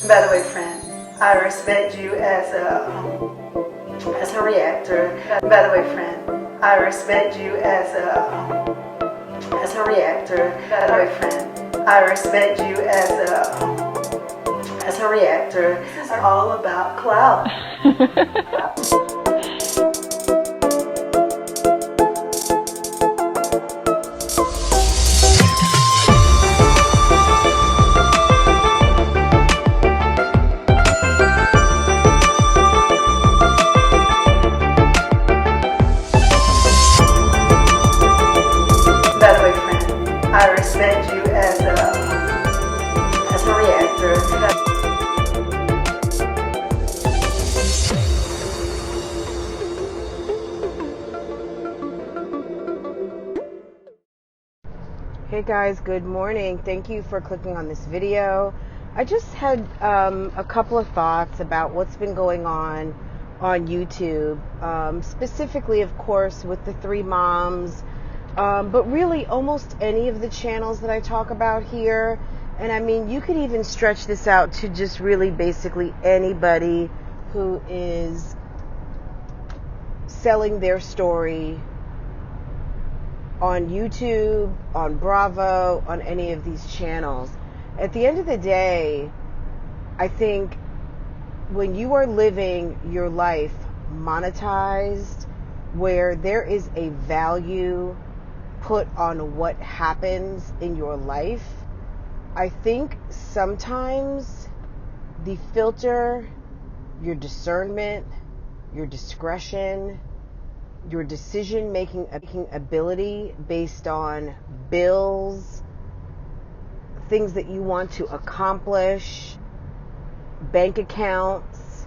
By the way, friend, I respect you as a reactor. By the way, friend, I respect you as a reactor. By the way, friend, I respect you as a reactor. This is all about clout. By the way, friend, I respect you as a reactor. Hey guys, good morning. Thank you for clicking on this video. I just had a couple of thoughts about what's been going on YouTube, specifically, of course, with the Three Moms, but really almost any of the channels that I talk about here. And I mean, you could even stretch this out to just really basically anybody who is selling their story on YouTube, on Bravo, on any of these channels. At the end of the day, I think when you are living your life monetized, where there is a value put on what happens in your life, I think sometimes the filter, your discernment, your discretion, your decision-making ability based on bills, things that you want to accomplish, bank accounts,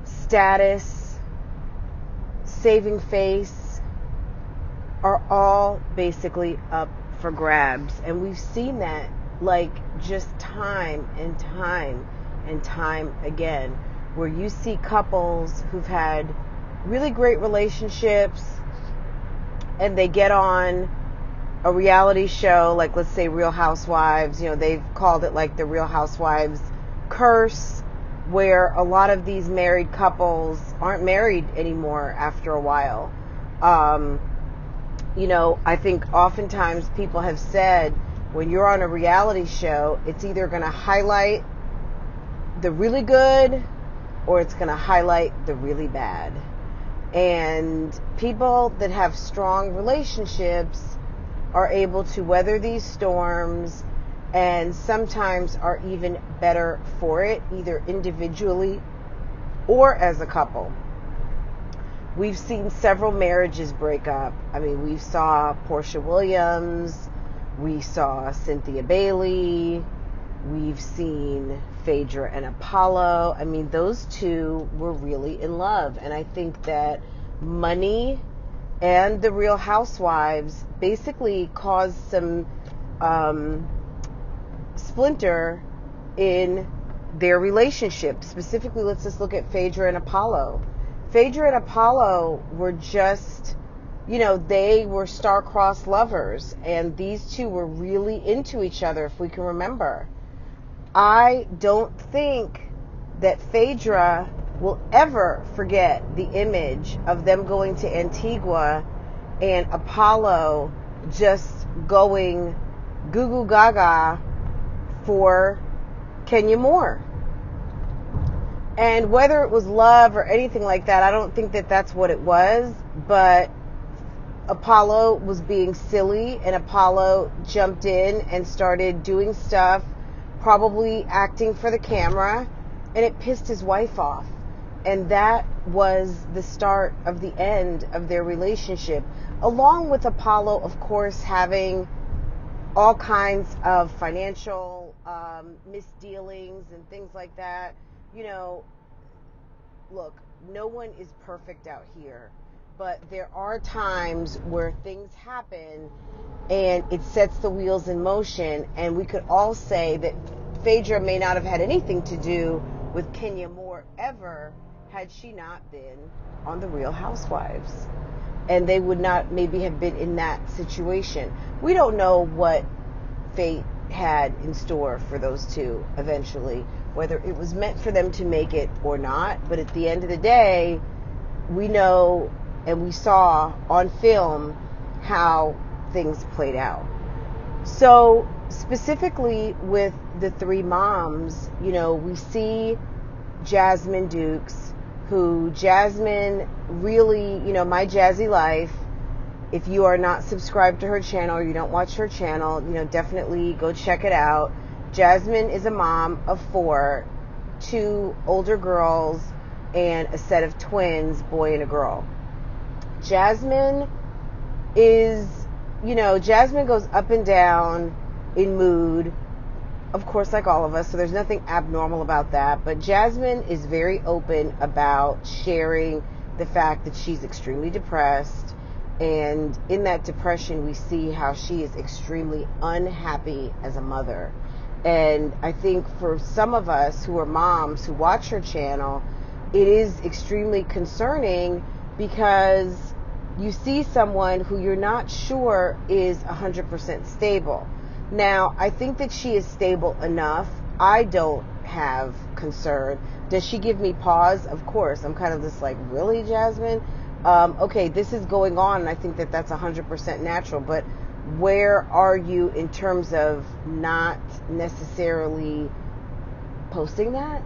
status, saving face, are all basically up for grabs. And we've seen that like just time and time and time again, where you see couples who've had really great relationships and they get on a reality show, like let's say Real Housewives. You know, they've called it like the Real Housewives curse, where a lot of these married couples aren't married anymore after a while. You know, I think oftentimes people have said when you're on a reality show, it's either going to highlight the really good or it's going to highlight the really bad. And people that have strong relationships are able to weather these storms and sometimes are even better for it, either individually or as a couple. We've seen several marriages break up. I mean, we saw Portia Williams, we saw Cynthia Bailey, we've seen Phaedra and Apollo. I mean, those two were really in love. And I think that money and the Real Housewives basically caused some splinter in their relationship. Specifically, let's just look at Phaedra and Apollo. Phaedra and Apollo were just, you know, they were star-crossed lovers. And these two were really into each other, if we can remember. I don't think that Phaedra will ever forget the image of them going to Antigua and Apollo just going goo goo gaga for Kenya Moore. And whether it was love or anything like that, I don't think that that's what it was, but Apollo was being silly and Apollo jumped in and started doing stuff, probably acting for the camera, and it pissed his wife off. And that was the start of the end of their relationship, along with Apollo, of course, having all kinds of financial misdealings and things like that. You know, look, no one is perfect out here, but there are times where things happen and it sets the wheels in motion. And we could all say that Phaedra may not have had anything to do with Kenya Moore ever had she not been on the Real Housewives. And they would not maybe have been in that situation. We don't know what fate had in store for those two eventually. whether it was meant for them to make it or not. But at the end of the day, we know and we saw on film how things played out. So specifically with the three moms, we see Jasmine Dukes, who Jasmine really, My Jazzy Life. If you are not subscribed to her channel or you don't watch her channel, definitely go check it out. Jasmine is a mom of 4, 2 older girls and a set of twins, boy and a girl. Jasmine is, Jasmine goes up and down in mood, of course, like all of us, so there's nothing abnormal about that. But Jasmine is very open about sharing the fact that she's extremely depressed. And in that depression, we see how she is extremely unhappy as a mother. And I think for some of us who are moms who watch her channel, it is extremely concerning because you see someone who you're not sure is 100% stable. Now, I think that she is stable enough. I don't have concern. Does she give me pause? Of course. I'm kind of just like, really, Jasmine? Okay, this is going on, and I think that that's 100% natural, but where are you in terms of not necessarily posting that?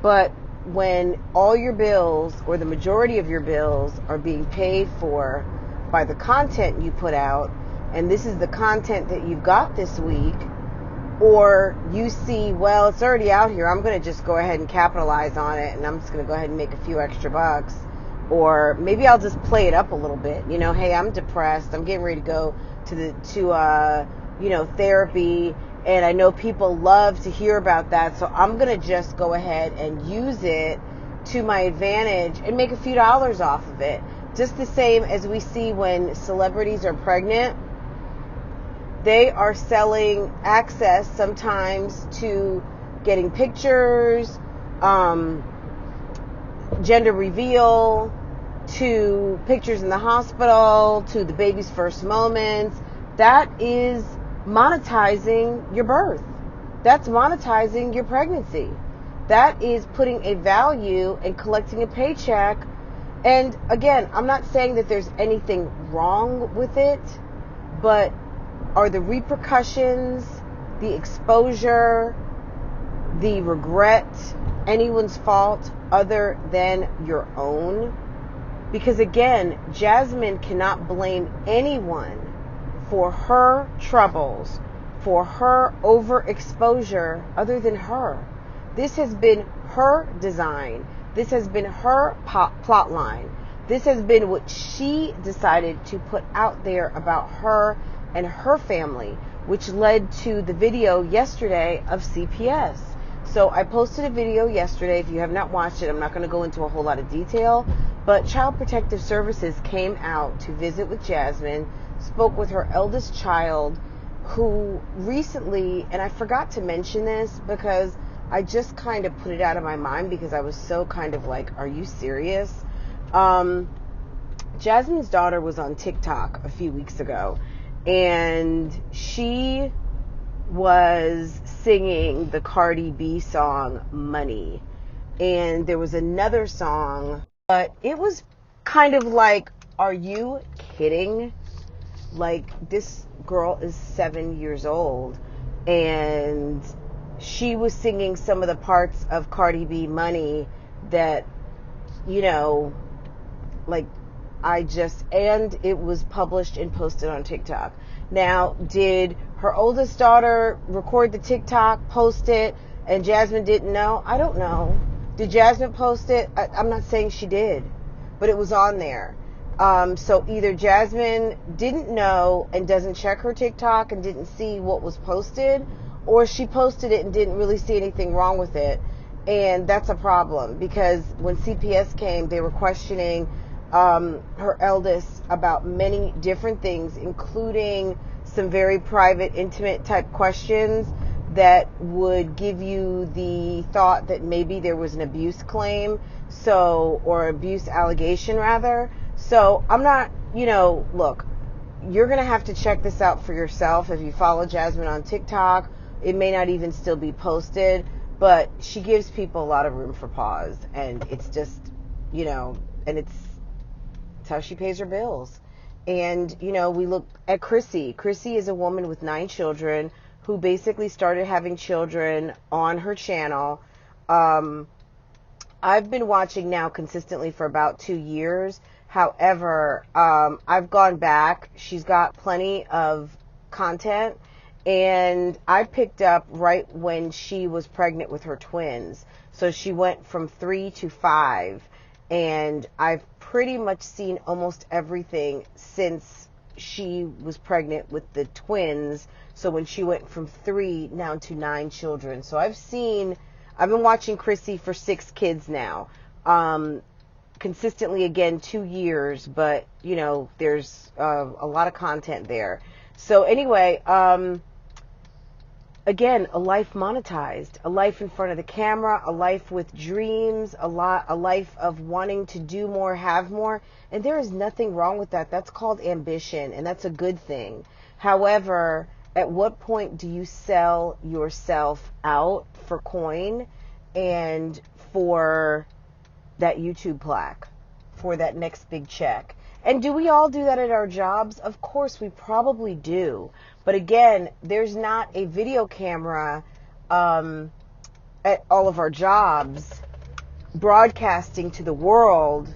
But when all your bills, or the majority of your bills, are being paid for by the content you put out, and this is the content that you've got this week, or you see, well, it's already out here, I'm going to just go ahead and capitalize on it, and I'm just going to go ahead and make a few extra bucks. Or maybe I'll just play it up a little bit. Hey, I'm depressed. I'm getting ready to go to therapy. And I know people love to hear about that. So I'm going to just go ahead and use it to my advantage and make a few dollars off of it. Just the same as we see when celebrities are pregnant. They are selling access sometimes to getting pictures, gender reveal, to pictures in the hospital, to the baby's first moments. That is monetizing your birth. That's monetizing your pregnancy. That is putting a value and collecting a paycheck. And again, I'm not saying that there's anything wrong with it, but are the repercussions, the exposure, the regret anyone's fault other than your own? Because again, Jasmine cannot blame anyone for her troubles, for her overexposure other than her. This has been her design. This has been her plot line. This has been what she decided to put out there about her and her family, which led to the video yesterday of CPS. So I posted a video yesterday. If you have not watched it, I'm not going to go into a whole lot of detail, but Child Protective Services came out to visit with Jasmine, spoke with her eldest child, who recently, and I forgot to mention this because I just kind of put it out of my mind because I was so kind of like, are you serious? Jasmine's daughter was on TikTok a few weeks ago, and she was singing the Cardi B song Money, and there was another song, but it was kind of like, are you kidding? Like, this girl is 7 years old, and she was singing some of the parts of Cardi B Money that, and it was published and posted on TikTok. Now, did her oldest daughter record the TikTok, post it, and Jasmine didn't know? I don't know. Did Jasmine post it? I'm not saying she did, but it was on there. So either Jasmine didn't know and doesn't check her TikTok and didn't see what was posted, or she posted it and didn't really see anything wrong with it. And that's a problem, because when CPS came, they were questioning her eldest about many different things, including some very private, intimate type questions that would give you the thought that maybe there was an abuse claim, or abuse allegation rather. So I'm not, look, you're going to have to check this out for yourself. If you follow Jasmine on TikTok, it may not even still be posted, but she gives people a lot of room for pause, and it's just, and it's how she pays her bills. And, we look at Chrissy. Chrissy is a woman with 9 children who basically started having children on her channel. I've been watching now consistently for about 2 years. However, I've gone back. She's got plenty of content, and I picked up right when she was pregnant with her twins. So she went from 3 to 5, and I've pretty much seen almost everything since she was pregnant with the twins. So when she went from 3 now to 9 children. So I've been watching Chrissy for 6 kids now. Consistently, again, 2 years, but there's a lot of content there. So anyway, again, a life monetized, a life in front of the camera, a life with dreams, a life of wanting to do more, have more. And there is nothing wrong with that. That's called ambition, and that's a good thing. However, at what point do you sell yourself out for coin and for that YouTube plaque, for that next big check? And do we all do that at our jobs? Of course, we probably do. But again, there's not a video camera at all of our jobs broadcasting to the world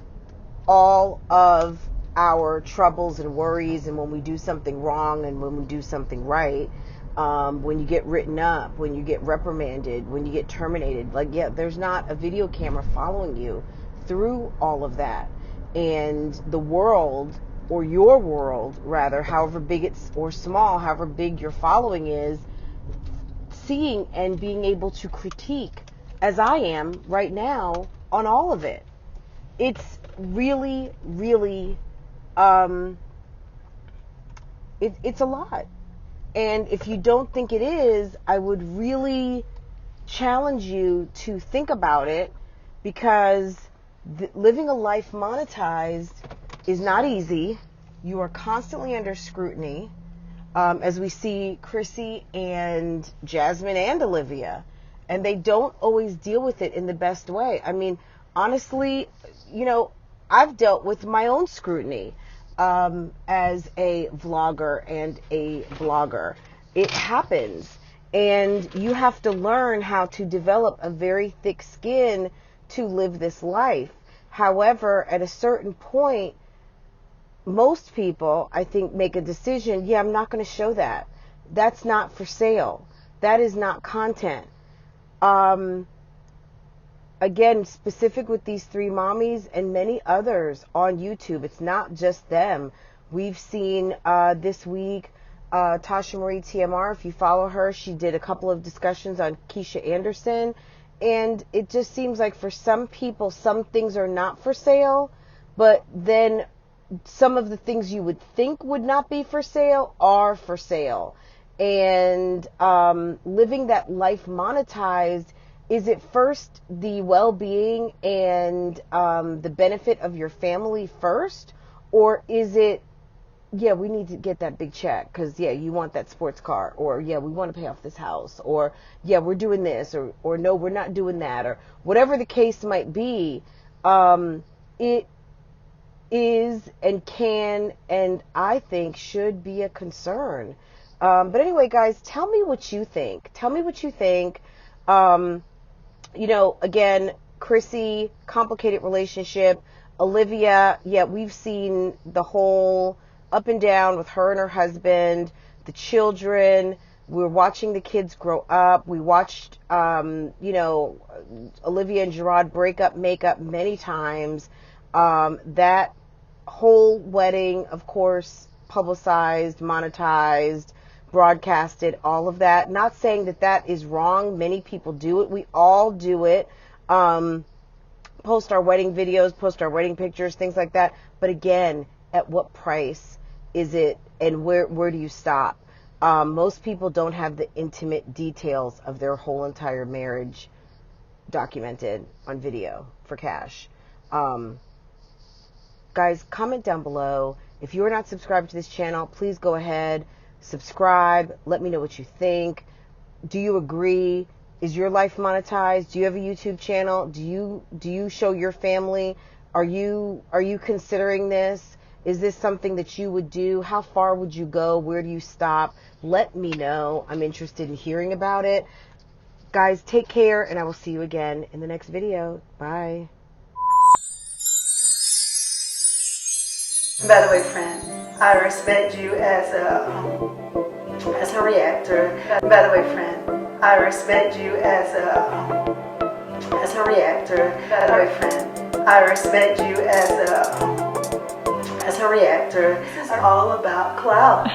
all of our troubles and worries, and when we do something wrong and when we do something right, when you get written up, when you get reprimanded, when you get terminated. There's not a video camera following you through all of that. And the world, or your world rather, however big it's or small, however big your following is, seeing and being able to critique, as I am right now, on all of it. It's really, really, it's a lot. And if you don't think it is, I would really challenge you to think about it, because living a life monetized is not easy. You are constantly under scrutiny, as we see Chrissy and Jasmine and Olivia, and they don't always deal with it in the best way. I mean, honestly, I've dealt with my own scrutiny as a vlogger and a blogger. It happens, and you have to learn how to develop a very thick skin to live this life. However, at a certain point, most people, I think, make a decision, I'm not going to show that. That's not for sale. That is not content. Again, specific with these 3 mommies and many others on YouTube. It's not just them. We've seen this week, Tasha Marie TMR, if you follow her, she did a couple of discussions on Keisha Anderson. And it just seems like for some people, some things are not for sale, but then some of the things you would think would not be for sale are for sale. And living that life monetized, is it first the well-being and the benefit of your family first? Or is it, we need to get that big check because, you want that sports car, or, we want to pay off this house, or, we're doing this, or no, we're not doing that, or whatever the case might be. It is and can, and I think should be a concern. But anyway, guys, tell me what you think. Tell me what you think. Again, Chrissy, complicated relationship. Olivia, we've seen the whole up and down with her and her husband, the children. We're watching the kids grow up. We watched, Olivia and Gerard break up, make up many times. That whole wedding, of course, publicized, monetized, broadcasted, all of that. Not saying that that is wrong. Many people do it. We all do it. Post our wedding videos, post our wedding pictures, things like that. But again, at what price is it, and where do you stop? Most people don't have the intimate details of their whole entire marriage documented on video for cash. Guys, comment down below. If you are not subscribed to this channel, please go ahead, subscribe. Let me know what you think. Do you agree? Is your life monetized? Do you have a YouTube channel? Do you show your family? Are you considering this? Is this something that you would do? How far would you go? Where do you stop? Let me know. I'm interested in hearing about it. Guys, take care, and I will see you again in the next video. Bye. By the way, friend, I respect you as a reactor. By the way, friend, I respect you as a reactor. By the way, friend, I respect you as a reactor. This is all about clout.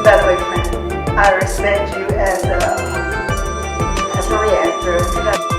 By the way, friend, I respect you as a reactor.